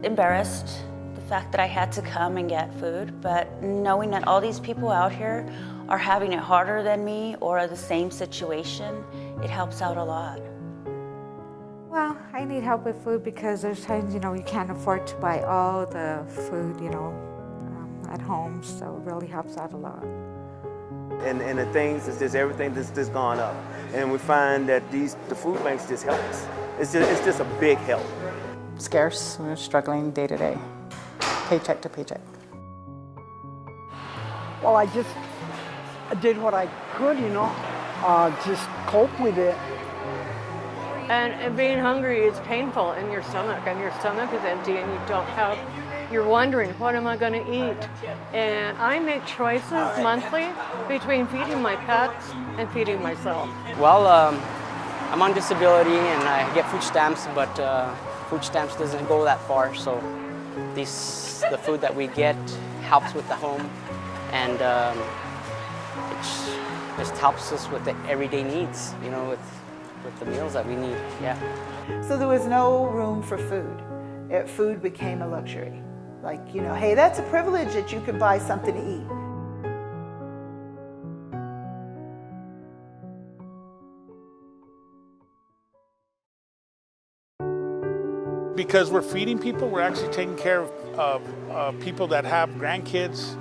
embarrassed the fact that I had to come and get food, but knowing that all these people out here are having it harder than me or the same situation, it helps out a lot. Well, I need help with food because there's times, you can't afford to buy all the food, at home, so it really helps out a lot. And the things is just everything that's gone up. And we find that the food banks just help us. It's just a big help. Scarce, we're struggling day to day, paycheck to paycheck. Well, I just did what I could, just cope with it. And being hungry is painful in your stomach, and your stomach is empty, and you're wondering, what am I going to eat? And I make choices monthly between feeding my pets and feeding myself. Well, I'm on disability and I get food stamps, but food stamps doesn't go that far, so the food that we get helps with the home, and it just helps us with the everyday needs, with the meals that we need, yeah. So there was no room for food. Food became a luxury. Like, hey, that's a privilege that you can buy something to eat. Because we're feeding people, we're actually taking care of people that have grandkids.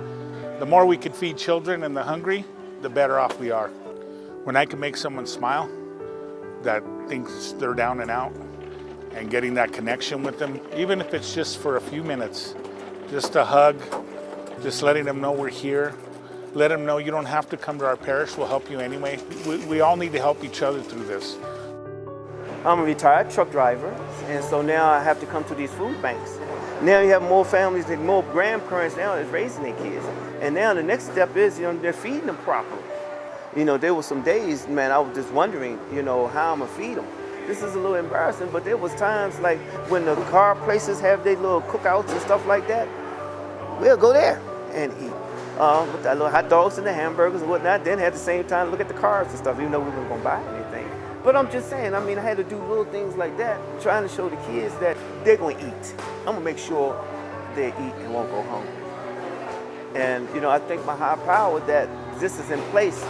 The more we can feed children and the hungry, the better off we are. When I can make someone smile that thinks they're down and out, and getting that connection with them, even if it's just for a few minutes, just a hug, just letting them know we're here. Let them know you don't have to come to our parish, we'll help you anyway. We all need to help each other through this. I'm a retired truck driver, and so now I have to come to these food banks. Now you have more families and more grandparents now that's raising their kids. And now the next step is, they're feeding them properly. There were some days, man, I was just wondering, how I'm gonna feed them. This is a little embarrassing, but there was times like when the car places have their little cookouts and stuff like that, we'll go there and eat. With the little hot dogs and the hamburgers and whatnot, then at the same time look at the cars and stuff, even though we weren't gonna buy anything. But I'm just saying, I had to do little things like that, trying to show the kids that they're gonna eat. I'm gonna make sure they eat and won't go hungry. And I think my higher power that this is in place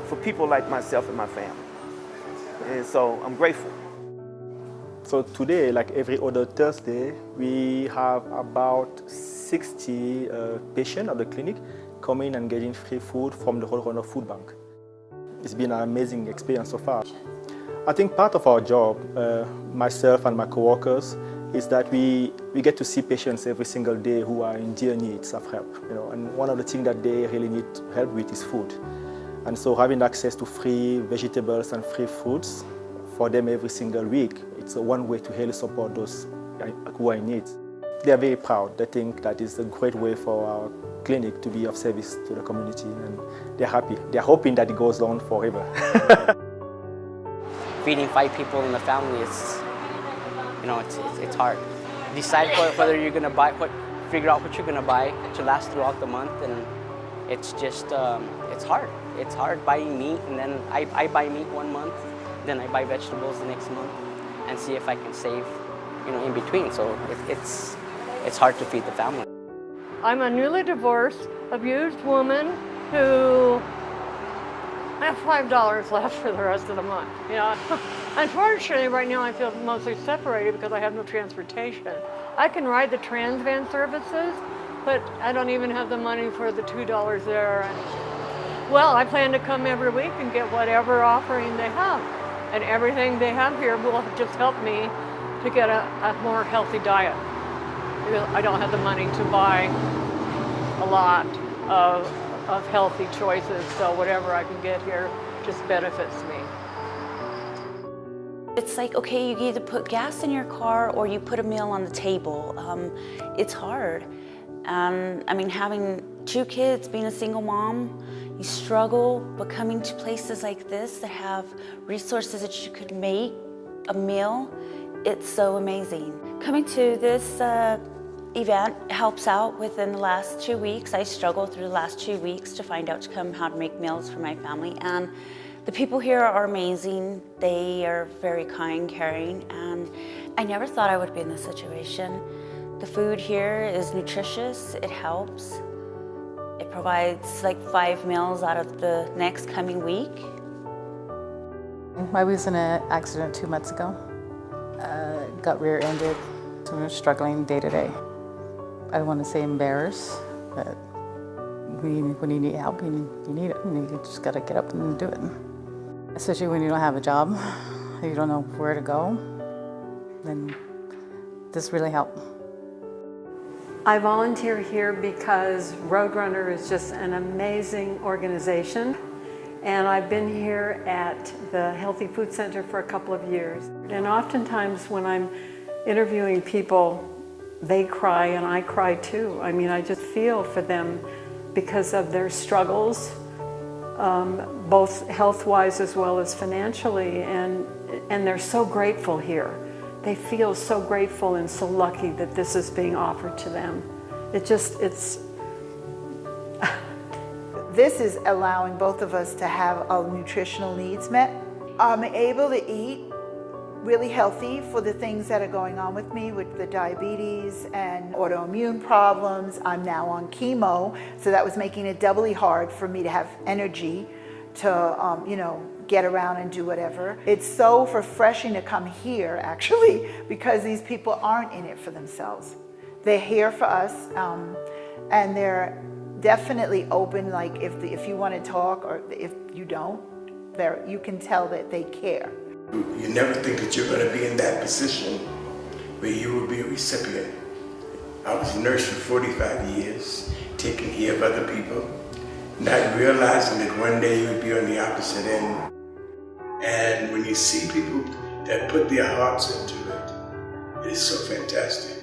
for people like myself and my family. And so I'm grateful. So today, like every other Thursday, we have about 60 patients at the clinic coming and getting free food from the Roadrunner Food Bank. It's been an amazing experience so far. I think part of our job, myself and my coworkers, is that we get to see patients every single day who are in dire needs of help. And one of the things that they really need help with is food. And so having access to free vegetables and free fruits for them every single week, it's one way to really support those who are in need. They are very proud. They think that is a great way for our clinic to be of service to the community, and they're happy. They're hoping that it goes on forever. Feeding 5 people in the family is, it's hard. Decide whether you're gonna figure out what you're gonna buy to last throughout the month, and it's just, it's hard. It's hard buying meat, and then I buy meat one month, then I buy vegetables the next month, and see if I can save, in between. So it's hard to feed the family. I'm a newly divorced, abused woman who I have $5 left for the rest of the month. Unfortunately, right now I feel mostly separated because I have no transportation. I can ride the trans van services, but I don't even have the money for the $2 there. Well, I plan to come every week and get whatever offering they have. And everything they have here will just help me to get a more healthy diet. Because I don't have the money to buy a lot of healthy choices, so whatever I can get here just benefits me. It's like, okay, you either put gas in your car or you put a meal on the table. It's hard. Having 2 kids, being a single mom, you struggle, but coming to places like this that have resources that you could make a meal, it's so amazing. Coming to this event helps out within the last 2 weeks. I struggled through the last 2 weeks to find out how to make meals for my family, and the people here are amazing. They are very kind, caring, and I never thought I would be in this situation. The food here is nutritious, it helps. It provides like 5 meals out of the next coming week. I was in an accident 2 months ago. Got rear-ended, so we're struggling day to day. I don't want to say embarrassed, but when you need help, you need it, and you just got to get up and do it. Especially when you don't have a job, you don't know where to go, then this really helps. I volunteer here because Roadrunner is just an amazing organization. And I've been here at the Healthy Food Center for a couple of years. And oftentimes when I'm interviewing people, they cry and I cry too. I mean, I just feel for them because of their struggles, both health-wise as well as financially, and they're so grateful here. They feel so grateful and so lucky that this is being offered to them. This is allowing both of us to have our nutritional needs met. I'm able to eat really healthy for the things that are going on with me, with the diabetes and autoimmune problems. I'm now on chemo, so that was making it doubly hard for me to have energy to, get around and do whatever. It's so refreshing to come here, actually, because these people aren't in it for themselves. They're here for us, and they're definitely open, like if you want to talk or if you don't, you can tell that they care. You never think that you're going to be in that position where you will be a recipient. I was a nurse for 45 years, taking care of other people, not realizing that one day you would be on the opposite end. And when you see people that put their hearts into it, it is so fantastic.